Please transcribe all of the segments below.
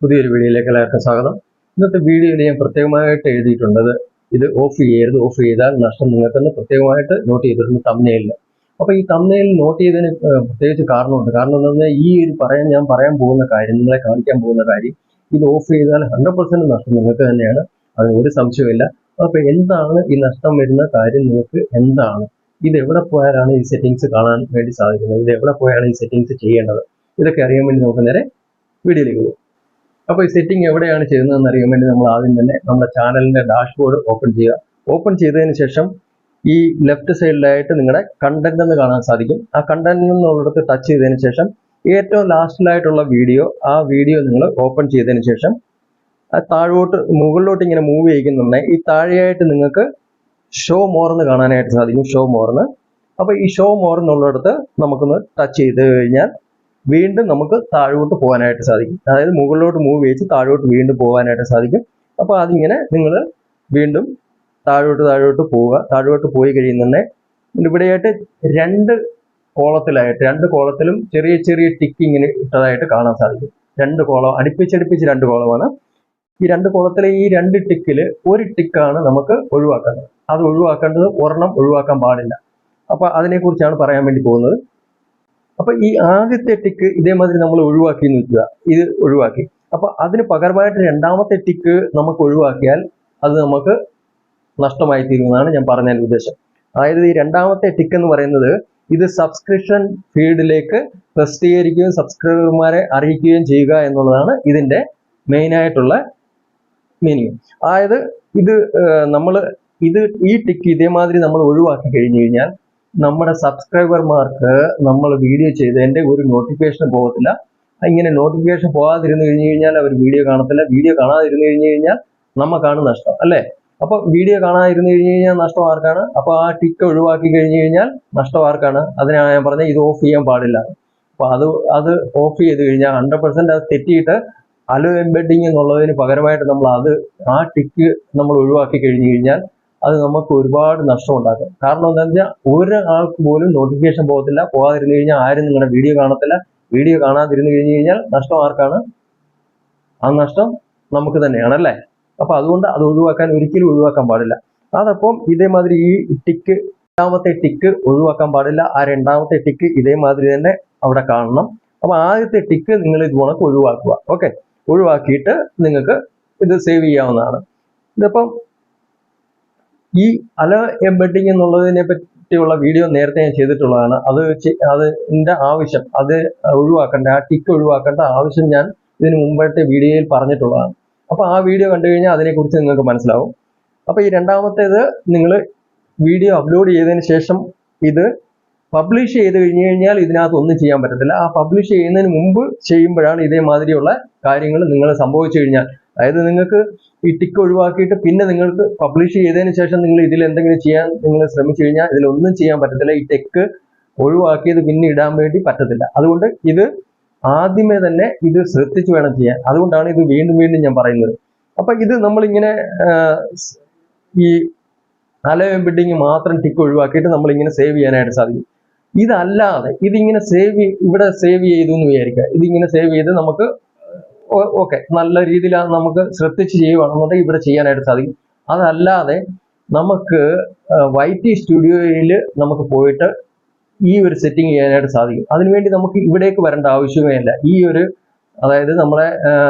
പുതിയൊരു വീഡിയോയിലേക്ക് എല്ലാവർക്കും സ്വാഗതം. ഇന്നത്തെ വീഡിയോയിൽ ഞാൻ പ്രത്യേകമായിട്ട് എഴുതിയിട്ടുള്ളത് ഇത് ഓഫ് ചെയ്യരുത്, ഓഫ് ചെയ്താൽ നഷ്ടം നിങ്ങൾക്കെന്ന് പ്രത്യേകമായിട്ട് നോട്ട് ചെയ്തിട്ടുണ്ട് തംബ്നെയിലിൽ. അപ്പോൾ ഈ തംബ്നെയിൽ നോട്ട് ചെയ്തതിന് പ്രത്യേകിച്ച് കാരണമുണ്ട്. കാരണം എന്താ പറഞ്ഞാൽ ഈ ഒരു ഞാൻ പറയാൻ പോകുന്ന കാര്യം, നിങ്ങളെ കാണിക്കാൻ പോകുന്ന കാര്യം, ഇത് ഓഫ് ചെയ്താൽ 100% നഷ്ടം നിങ്ങൾക്ക് തന്നെയാണ്, അതിന് ഒരു സംശയമില്ല. അപ്പോൾ എന്താണ് ഈ നഷ്ടം വരുന്ന കാര്യം, നിങ്ങൾക്ക് എന്താണ്, ഇത് എവിടെ പോയാലാണ് ഈ സെറ്റിങ്സ് കാണാൻ വേണ്ടി സാധിക്കുന്നത്, ഇത് എവിടെ പോയാണ് ഈ സെറ്റിങ്സ് ചെയ്യേണ്ടത്, ഇതൊക്കെ അറിയാൻ വേണ്ടി നമുക്ക് നേരെ വീഡിയോയിലേക്ക് പോകും. അപ്പോൾ ഈ സെറ്റിംഗ് എവിടെയാണ് ചെയ്യുന്നതെന്ന് അറിയാൻ വേണ്ടി നമ്മൾ ആദ്യം തന്നെ നമ്മുടെ ചാനലിന്റെ ഡാഷ്ബോർഡ് ഓപ്പൺ ചെയ്യുക. ഓപ്പൺ ചെയ്തതിന് ശേഷം ഈ ലെഫ്റ്റ് സൈഡിലായിട്ട് നിങ്ങളുടെ കണ്ടന്റ് എന്ന് കാണാൻ സാധിക്കും. ആ കണ്ടന്റ് എന്നുള്ളിടത്ത് ടച്ച് ചെയ്തതിന് ശേഷം ഏറ്റവും ലാസ്റ്റിലായിട്ടുള്ള വീഡിയോ, ആ വീഡിയോ നിങ്ങൾ ഓപ്പൺ ചെയ്തതിന് ശേഷം താഴോട്ട് മുകളിലോട്ട് ഇങ്ങനെ മൂവ് ചെയ്യിക്കുന്നുണ്ടെങ്കിൽ ഈ താഴെയായിട്ട് നിങ്ങൾക്ക് ഷോ മോർ എന്ന് കാണാനായിട്ട് സാധിക്കും. ഷോ മോർന്ന്. അപ്പോൾ ഈ ഷോ മോർ എന്നുള്ളിടത്ത് നമുക്കൊന്ന് ടച്ച് ചെയ്ത് കഴിഞ്ഞാൽ വീണ്ടും നമുക്ക് താഴോട്ട് പോകാനായിട്ട് സാധിക്കും. അതായത് മുകളിലോട്ട് മൂവ് ചെയ്ത് താഴോട്ട് വീണ്ടും പോകാനായിട്ട് സാധിക്കും. അപ്പോൾ അതിങ്ങനെ നിങ്ങൾ വീണ്ടും താഴോട്ട് പോവുക. താഴോട്ട് പോയി കഴിയുന്നുണ്ടെങ്കിൽ ഇവിടെയായിട്ട് രണ്ട് കോളത്തിലും ചെറിയ ചെറിയ ടിക്ക് ഇങ്ങനെ ഇട്ടതായിട്ട് കാണാൻ സാധിക്കും. രണ്ട് കോളം അടുപ്പിച്ചടുപ്പിച്ച് രണ്ട് കോളമാണ്. ഈ രണ്ട് കോളത്തിലെ ഈ രണ്ട് ടിക്കിൽ ഒരു ടിക്കാണ് നമുക്ക് ഒഴിവാക്കേണ്ടത്. അത് ഒഴിവാക്കേണ്ടത് ഒരെണ്ണം ഒഴിവാക്കാൻ പാടില്ല. അപ്പോൾ അതിനെക്കുറിച്ചാണ് പറയാൻ വേണ്ടി പോകുന്നത്. അപ്പൊ ഈ ആദ്യത്തെ ടിക്ക് ഇതേമാതിരി നമ്മൾ ഒഴിവാക്കി നിൽക്കുക, ഇത് ഒഴിവാക്കി. അപ്പൊ അതിന് പകരമായിട്ട് രണ്ടാമത്തെ ടിക്ക് നമുക്ക് ഒഴിവാക്കിയാൽ അത് നമുക്ക് നഷ്ടമായി തീരുമെന്നാണ് ഞാൻ പറഞ്ഞ ഉദ്ദേശം. അതായത് ഈ രണ്ടാമത്തെ ടിക്ക് എന്ന് പറയുന്നത് ഇത് സബ്സ്ക്രിപ്ഷൻ ഫീഡിലേക്ക് പ്രസിദ്ധീകരിക്കുകയും സബ്സ്ക്രൈബർമാരെ അറിയിക്കുകയും ചെയ്യുക എന്നുള്ളതാണ് ഇതിന്റെ മെയിൻ ആയിട്ടുള്ള മീനിങ്. അതായത് ഈ ടിക്ക് ഇതേമാതിരി നമ്മൾ ഒഴിവാക്കി കഴിഞ്ഞു കഴിഞ്ഞാൽ നമ്മുടെ സബ്സ്ക്രൈബർമാർക്ക് നമ്മൾ വീഡിയോ ചെയ്തതിൻ്റെ ഒരു നോട്ടിഫിക്കേഷൻ പോകത്തില്ല. ഇങ്ങനെ നോട്ടിഫിക്കേഷൻ പോകാതിരുന്നു കഴിഞ്ഞു കഴിഞ്ഞാൽ അവർ വീഡിയോ കാണത്തില്ല. വീഡിയോ കാണാതിരുന്നു കഴിഞ്ഞു കഴിഞ്ഞാൽ നമുക്കാണ് നഷ്ടം, അല്ലേ? അപ്പോൾ വീഡിയോ കാണാതിരുന്നു കഴിഞ്ഞു കഴിഞ്ഞാൽ നഷ്ടം ആർക്കാണ്? അപ്പോൾ ആ ടിക്ക് ഒഴിവാക്കി കഴിഞ്ഞു കഴിഞ്ഞാൽ നഷ്ടം ആർക്കാണ്? അതിനാണ് ഞാൻ പറഞ്ഞത് ഇത് ഓഫ് ചെയ്യാൻ പാടില്ല. അപ്പോൾ അത് ഓഫ് ചെയ്ത് കഴിഞ്ഞാൽ 100% അത് തെറ്റിയിട്ട് അലോ എംബെഡിങ് എന്നുള്ളതിന് പകരമായിട്ട് നമ്മൾ ആ ടിക്ക് നമ്മൾ ഒഴിവാക്കി കഴിഞ്ഞു കഴിഞ്ഞാൽ അത് നമുക്ക് ഒരുപാട് നഷ്ടം ഉണ്ടാക്കും. കാരണം എന്താണെന്ന് വെച്ചാൽ ഒരാൾക്ക് പോലും നോട്ടിഫിക്കേഷൻ പോകാതിരുന്നു കഴിഞ്ഞാൽ ആരും നിങ്ങളുടെ വീഡിയോ കാണത്തില്ല. വീഡിയോ കാണാതിരുന്നു കഴിഞ്ഞു കഴിഞ്ഞാൽ നഷ്ടം ആർക്കാണ്? ആ നഷ്ടം നമുക്ക് തന്നെയാണ്, അല്ലേ? അപ്പൊ അതുകൊണ്ട് അത് ഒരിക്കലും ഒഴിവാക്കാൻ പാടില്ല. അതപ്പം ഇതേമാതിരി ഈ ടിക്ക്, രണ്ടാമത്തെ ടിക്ക് ഒഴിവാക്കാൻ പാടില്ല. ആ രണ്ടാമത്തെ ടിക്ക് ഇതേമാതിരി തന്നെ അവിടെ കാണണം. അപ്പൊ ആദ്യത്തെ ടിക്ക് നിങ്ങൾ ഇതുപോലെ ഒഴിവാക്കുക. ഓക്കെ, ഒഴിവാക്കിയിട്ട് നിങ്ങൾക്ക് ഇത് സേവ് ചെയ്യാവുന്നതാണ്. ഇതിപ്പം ഈ അലോ എംബെഡിങ് എന്നുള്ളതിനെ പറ്റിയുള്ള വീഡിയോ നേരത്തെ ഞാൻ ചെയ്തിട്ടുള്ളതാണ്. അതിന്റെ ആവശ്യം, അത് ഒഴിവാക്കേണ്ട, ആ ടിക്ക് ഒഴിവാക്കേണ്ട ആവശ്യം ഞാൻ ഇതിന് മുമ്പത്തെ വീഡിയോയിൽ പറഞ്ഞിട്ടുള്ളതാണ്. അപ്പൊ ആ വീഡിയോ കണ്ടു കഴിഞ്ഞാൽ അതിനെക്കുറിച്ച് നിങ്ങൾക്ക് മനസ്സിലാവും. അപ്പൊ ഈ രണ്ടാമത്തേത്, നിങ്ങൾ വീഡിയോ അപ്ലോഡ് ചെയ്തതിന് ശേഷം ഇത് പബ്ലിഷ് ചെയ്ത് കഴിഞ്ഞു കഴിഞ്ഞാൽ ഇതിനകത്ത് ഒന്നും ചെയ്യാൻ പറ്റത്തില്ല. ആ പബ്ലിഷ് ചെയ്യുന്നതിന് മുമ്പ് ചെയ്യുമ്പോഴാണ് ഇതേമാതിരിയുള്ള കാര്യങ്ങൾ നിങ്ങൾ സംഭവിച്ചു കഴിഞ്ഞാൽ, അതായത് നിങ്ങൾക്ക് ഈ ടിക്ക് ഒഴിവാക്കിയിട്ട് പിന്നെ നിങ്ങൾക്ക് പബ്ലിഷ് ചെയ്തതിന് ശേഷം നിങ്ങൾ ഇതിൽ എന്തെങ്കിലും ചെയ്യാൻ നിങ്ങൾ ശ്രമിച്ചു കഴിഞ്ഞാൽ ഇതിലൊന്നും ചെയ്യാൻ പറ്റത്തില്ല. ഈ ടിക്ക് ഒഴിവാക്കിയത് പിന്നെ ഇടാൻ വേണ്ടി പറ്റത്തില്ല. അതുകൊണ്ട് ഇത് ആദ്യമേ തന്നെ ഇത് ശ്രദ്ധിച്ച് വേണം ചെയ്യാൻ. അതുകൊണ്ടാണ് ഇത് വീണ്ടും ഞാൻ പറയുന്നത്. അപ്പൊ ഇത് നമ്മളിങ്ങനെ ഈ അലോ എംബെഡിങ് മാത്രം ടിക്ക് ഒഴിവാക്കിയിട്ട് നമ്മളിങ്ങനെ സേവ് ചെയ്യാനായിട്ട് സാധിക്കും. ഇതല്ലാതെ ഇതിങ്ങനെ ഇവിടെ സേവ് ചെയ്തു എന്ന് വിചാരിക്കുക. ഇതിങ്ങനെ സേവ് ചെയ്ത് നമുക്ക് ഓക്കെ, നല്ല രീതിയിലാണ് നമുക്ക് ശ്രദ്ധിച്ച് ചെയ്യുകയാണെന്നുണ്ടെങ്കിൽ ഇവിടെ ചെയ്യാനായിട്ട് സാധിക്കും. അതല്ലാതെ നമുക്ക് YT സ്റ്റുഡിയോയിൽ നമുക്ക് പോയിട്ട് ഈ ഒരു സെറ്റിംഗ് ചെയ്യാനായിട്ട് സാധിക്കും. അതിനുവേണ്ടി നമുക്ക് ഇവിടേക്ക് വരേണ്ട ആവശ്യമേ ഇല്ല. അതായത് നമ്മളെ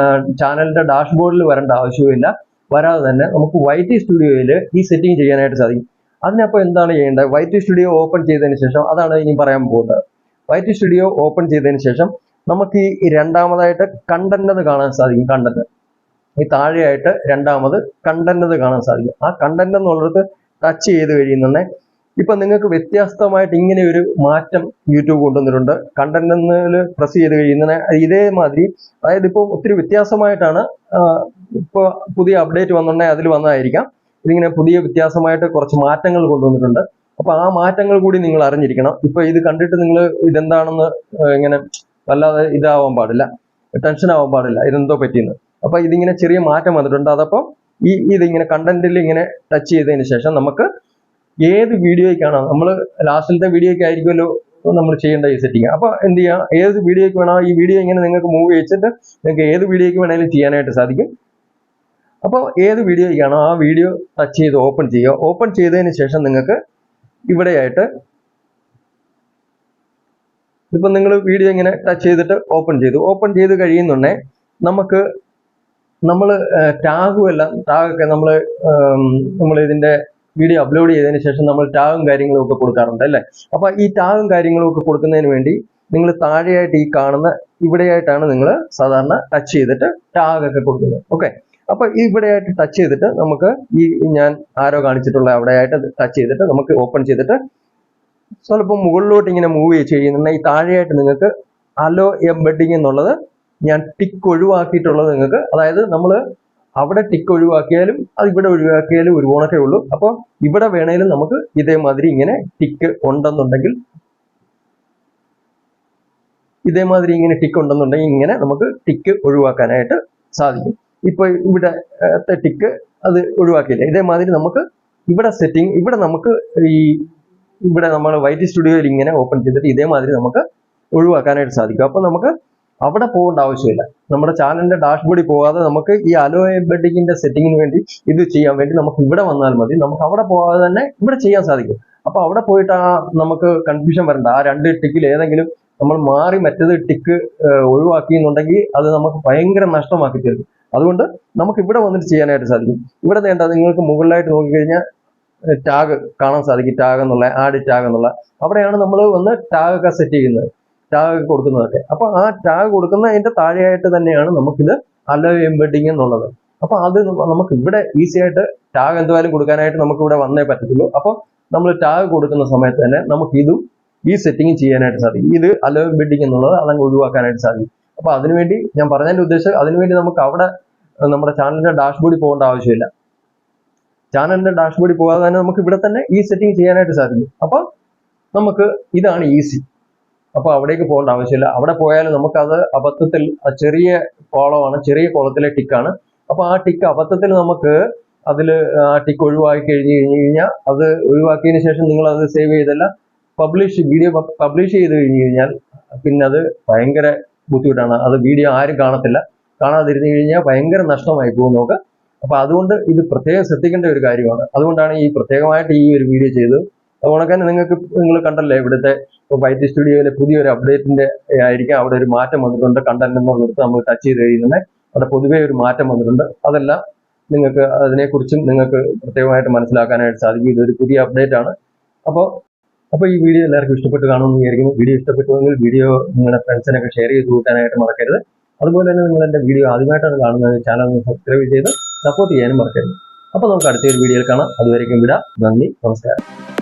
ചാനലിന്റെ ഡാഷ്ബോർഡിൽ വരേണ്ട ആവശ്യമില്ല. വരാതെ തന്നെ നമുക്ക് YT സ്റ്റുഡിയോയിൽ ഈ സെറ്റിംഗ് ചെയ്യാനായിട്ട് സാധിക്കും. അതിനപ്പോൾ എന്താണ് ചെയ്യേണ്ടത്? YT സ്റ്റുഡിയോ ഓപ്പൺ ചെയ്തതിന് ശേഷം, അതാണ് ഇനി പറയാൻ പോകുന്നത്. YT സ്റ്റുഡിയോ ഓപ്പൺ ചെയ്തതിന് ശേഷം നമുക്ക് ഈ രണ്ടാമതായിട്ട് കണ്ടന്റ് എന്ന് കാണാൻ സാധിക്കും. കണ്ടന്റ് ഈ താഴെയായിട്ട് രണ്ടാമത് കണ്ടന്റ് എന്ന് കാണാൻ സാധിക്കും. ആ കണ്ടന്റ് എന്നുള്ളത് ടച്ച് ചെയ്ത് കഴിയുന്നുണ്ടെങ്കിൽ ഇപ്പൊ നിങ്ങൾക്ക് വ്യത്യസ്തമായിട്ട് ഇങ്ങനെ ഒരു മാറ്റം യൂട്യൂബ് കൊണ്ടുവന്നിട്ടുണ്ട്. കണ്ടന്റ് എന്നതിൽ പ്രസ് ചെയ്ത് കഴിയുന്ന ഇതേമാതിരി, അതായത് ഇപ്പോൾ ഒത്തിരി വ്യത്യാസമായിട്ടാണ് ഇപ്പോൾ പുതിയ അപ്ഡേറ്റ് വന്നിട്ടുണ്ടെങ്കിൽ അതിൽ വന്നതായിരിക്കാം. ഇതിങ്ങനെ പുതിയ വ്യത്യാസമായിട്ട് കുറച്ച് മാറ്റങ്ങൾ കൊണ്ടുവന്നിട്ടുണ്ട്. അപ്പൊ ആ മാറ്റങ്ങൾ കൂടി നിങ്ങൾ അറിഞ്ഞിരിക്കണം. ഇപ്പൊ ഇത് കണ്ടിട്ട് നിങ്ങൾ ഇതെന്താണെന്ന് ഇങ്ങനെ വല്ലാതെ ഇതാവാൻ പാടില്ല, ടെൻഷൻ ആവാൻ പാടില്ല, ഇതെന്തോ പറ്റിയെന്ന്. അപ്പൊ ഇതിങ്ങനെ ചെറിയ മാറ്റം വന്നിട്ടുണ്ട്. അതപ്പം ഇതിങ്ങനെ കണ്ടന്റിൽ ഇങ്ങനെ ടച്ച് ചെയ്തതിന് ശേഷം നമുക്ക് ഏത് വീഡിയോയ്ക്കാണോ, നമ്മൾ ലാസ്റ്റിലത്തെ വീഡിയോയ്ക്ക് ആയിരിക്കുമല്ലോ നമ്മൾ ചെയ്യേണ്ട ഈ സെറ്റിംഗ്. അപ്പോൾ എന്ത് ചെയ്യാം, ഏത് വീഡിയോയ്ക്ക് വേണോ ഈ വീഡിയോ ഇങ്ങനെ നിങ്ങൾക്ക് മൂവ് ചെയ്യിച്ചിട്ട് നിങ്ങൾക്ക് ഏത് വീഡിയോയ്ക്ക് വേണമെങ്കിലും ചെയ്യാനായിട്ട് സാധിക്കും. അപ്പോൾ ഏത് വീഡിയോയ്ക്കാണോ ആ വീഡിയോ ടച്ച് ചെയ്ത് ഓപ്പൺ ചെയ്യുക. ഓപ്പൺ ചെയ്തതിന് ശേഷം നിങ്ങൾക്ക് ഇവിടെയായിട്ട് ഇപ്പം നിങ്ങൾ വീഡിയോ ഇങ്ങനെ ടച്ച് ചെയ്തിട്ട് ഓപ്പൺ ചെയ്ത് കഴിയുന്നുണ്ടേ നമ്മൾ ടാഗൊക്കെ നമ്മൾ ഇതിന്റെ വീഡിയോ അപ്ലോഡ് ചെയ്തതിന് ശേഷം നമ്മൾ ടാഗും കാര്യങ്ങളും ഒക്കെ കൊടുക്കാറുണ്ട് അല്ലേ. അപ്പൊ ഈ ടാഗും കാര്യങ്ങളും ഒക്കെ കൊടുക്കുന്നതിന് വേണ്ടി നിങ്ങൾ താഴെയായിട്ട് ഈ കാണുന്ന ഇവിടെയായിട്ടാണ് നിങ്ങൾ സാധാരണ ടച്ച് ചെയ്തിട്ട് ടാഗൊക്കെ കൊടുക്കുന്നത്. ഓക്കെ, അപ്പൊ ഇവിടെയായിട്ട് ടച്ച് ചെയ്തിട്ട് നമുക്ക് ഈ ഞാൻ ആരോ കാണിച്ചിട്ടുള്ള അവിടെയായിട്ട് ടച്ച് ചെയ്തിട്ട് നമുക്ക് ഓപ്പൺ ചെയ്തിട്ട് സ്വല്പം മുകളിലോട്ട് ഇങ്ങനെ മൂവ് ചെയ്യുന്നുണ്ടെങ്കിൽ ഈ താഴെയായിട്ട് നിങ്ങൾക്ക് അലോ എംബെഡിങ് എന്നുള്ളത് ഞാൻ ടിക്ക് ഒഴിവാക്കിയിട്ടുള്ളത് നിങ്ങൾക്ക്, അതായത് നമ്മൾ അവിടെ ടിക്ക് ഒഴിവാക്കിയാലും അത് ഇവിടെ ഒഴിവാക്കിയാലും ഒരു ഗുണമൊക്കെ ഉള്ളൂ. അപ്പോൾ ഇവിടെ വേണേലും നമുക്ക് ഇതേമാതിരി ഇങ്ങനെ ടിക്ക് ഉണ്ടെന്നുണ്ടെങ്കിൽ ഇങ്ങനെ നമുക്ക് ടിക്ക് ഒഴിവാക്കാനായിട്ട് സാധിക്കും. ഇപ്പൊ ഇവിടെ ടിക്ക് അത് ഒഴിവാക്കിയില്ല. ഇതേമാതിരി നമുക്ക് ഇവിടെ സെറ്റിംഗ് ഇവിടെ നമ്മൾ വൈറ്റ് സ്റ്റുഡിയോയിൽ ഇങ്ങനെ ഓപ്പൺ ചെയ്തിട്ട് ഇതേമാതിരി നമുക്ക് ഒഴിവാക്കാനായിട്ട് സാധിക്കും. അപ്പൊ നമുക്ക് അവിടെ പോകേണ്ട ആവശ്യമില്ല. നമ്മുടെ ചാനലിന്റെ ഡാഷ്ബോർഡിൽ പോകാതെ നമുക്ക് ഈ അലോ എംബെഡിങ്ങിന്റെ സെറ്റിങ്ങിന് വേണ്ടി ഇത് ചെയ്യാൻ വേണ്ടി നമുക്ക് ഇവിടെ വന്നാൽ മതി. നമുക്ക് അവിടെ പോകാതെ തന്നെ ഇവിടെ ചെയ്യാൻ സാധിക്കും. അപ്പൊ അവിടെ പോയിട്ട് നമുക്ക് കൺഫ്യൂഷൻ വരണ്ട. ആ രണ്ട് ടിക്കിൽ ഏതെങ്കിലും നമ്മൾ മാറി മറ്റേത് ടിക്ക് ഒഴിവാക്കിയെന്നുണ്ടെങ്കിൽ അത് നമുക്ക് ഭയങ്കര നഷ്ടമാക്കി തരും. അതുകൊണ്ട് നമുക്ക് ഇവിടെ വന്നിട്ട് ചെയ്യാനായിട്ട് സാധിക്കും. ഇവിടെ വേണ്ട, നിങ്ങൾക്ക് മുകളിലായിട്ട് നോക്കിക്കഴിഞ്ഞാൽ ടാഗ് കാണാൻ സാധിക്കും. ടാഗ് എന്നുള്ള ആഡ് ടാഗ് എന്നുള്ള അവിടെയാണ് നമ്മൾ വന്ന് ടാഗ് ഒക്കെ സെറ്റ് ചെയ്യുന്നത്, ടാഗ് കൊടുക്കുന്നതൊക്കെ. അപ്പൊ ആ ടാഗ് കൊടുക്കുന്നതിന്റെ താഴെയായിട്ട് തന്നെയാണ് നമുക്കിത് അലോ എംബെഡിങ് എന്നുള്ളത്. അപ്പൊ അത് നമുക്ക് ഇവിടെ ഈസി ആയിട്ട് ടാഗ് എന്തായാലും കൊടുക്കാനായിട്ട് നമുക്ക് ഇവിടെ വന്നേ പറ്റത്തുള്ളൂ. അപ്പൊ നമ്മൾ ടാഗ് കൊടുക്കുന്ന സമയത്ത് തന്നെ നമുക്ക് ഇതും ഈ സെറ്റിംഗ് ചെയ്യാനായിട്ട് സാധിക്കും. ഇത് അലോ എംബെഡിങ് എന്നുള്ളത് അതങ്ങ് ഒഴിവാക്കാനായിട്ട് സാധിക്കും. അപ്പൊ അതിനുവേണ്ടി ഞാൻ പറഞ്ഞതിന്റെ ഉദ്ദേശം, അതിനുവേണ്ടി നമുക്ക് അവിടെ നമ്മുടെ ചാനലിന്റെ ഡാഷ്ബോർഡിൽ പോകേണ്ട ആവശ്യമില്ല. ചാനലിന്റെ ഡാഷ്ബോർഡിൽ പോകാതെ തന്നെ നമുക്ക് ഇവിടെ തന്നെ ഈ സെറ്റിംഗ് ചെയ്യാനായിട്ട് സാധിക്കും. അപ്പൊ നമുക്ക് ഇതാണ് ഈസി. അപ്പൊ അവിടേക്ക് പോകേണ്ട ആവശ്യമില്ല. അവിടെ പോയാലും നമുക്കത് അബദ്ധത്തിൽ ചെറിയ കോളമാണ്, ചെറിയ കോളത്തിലെ ടിക്കാണ്. അപ്പൊ ആ ടിക്ക് അബദ്ധത്തിൽ നമുക്ക് അതിൽ ആ ടിക്ക് ഒഴിവാക്കി കഴിഞ്ഞാൽ അത് ഒഴിവാക്കിയതിനു ശേഷം നിങ്ങൾ അത് സേവ് ചെയ്തല്ല വീഡിയോ പബ്ലിഷ് ചെയ്ത് കഴിഞ്ഞാൽ പിന്നെ അത് ഭയങ്കര ബുദ്ധിമുട്ടാണ്. അത് വീഡിയോ ആരും കാണാതിരുന്നു കഴിഞ്ഞാൽ ഭയങ്കര നഷ്ടമായി പോകും നമുക്ക്. അപ്പൊ അതുകൊണ്ട് ഇത് പ്രത്യേകം ശ്രദ്ധിക്കേണ്ട ഒരു കാര്യമാണ്. അതുകൊണ്ടാണ് ഈ പ്രത്യേകമായിട്ട് ഈ ഒരു വീഡിയോ ചെയ്തത്. അതുകൊണ്ട് തന്നെ നിങ്ങൾ കണ്ടല്ലേ, ഇവിടുത്തെ വൈറ്റ് സ്റ്റുഡിയോയിലെ പുതിയൊരു അപ്ഡേറ്റിന്റെ ആയിരിക്കും അവിടെ ഒരു മാറ്റം വന്നിട്ടുണ്ട്. കണ്ടന്റ് എന്നുള്ളത് നമ്മൾ ടച്ച് ചെയ്ത് കഴിയുന്നത് അവിടെ പൊതുവേ ഒരു മാറ്റം വന്നിട്ടുണ്ട്. അതെല്ലാം നിങ്ങൾക്ക് അതിനെക്കുറിച്ചും നിങ്ങൾക്ക് പ്രത്യേകമായിട്ട് മനസ്സിലാക്കാനായിട്ട് സാധിക്കും. ഇതൊരു പുതിയ അപ്ഡേറ്റ് ആണ്. അപ്പോൾ ഈ വീഡിയോ എല്ലാവർക്കും ഇഷ്ടപ്പെട്ട് കാണുമെന്ന് വിചാരിക്കുന്നു. വീഡിയോ ഇഷ്ടപ്പെട്ടുവെങ്കിൽ വീഡിയോ നിങ്ങളുടെ ഫ്രണ്ട്സിനൊക്കെ ഷെയർ ചെയ്ത് കൊടുക്കാനായിട്ട് മറക്കരുത്. അതുപോലെ തന്നെ നിങ്ങൾ എൻ്റെ വീഡിയോ ആദ്യമായിട്ടാണ് കാണുന്നത്, ചാനൽ ഒന്ന് സബ്സ്ക്രൈബ് ചെയ്ത് സപ്പോർട്ട് ചെയ്യാനും മറക്കരുത്. അപ്പോൾ നമുക്ക് അടുത്തൊരു വീഡിയോയിൽ കാണാം. അതുവരേക്കും വിടാം. നന്ദി, നമസ്കാരം.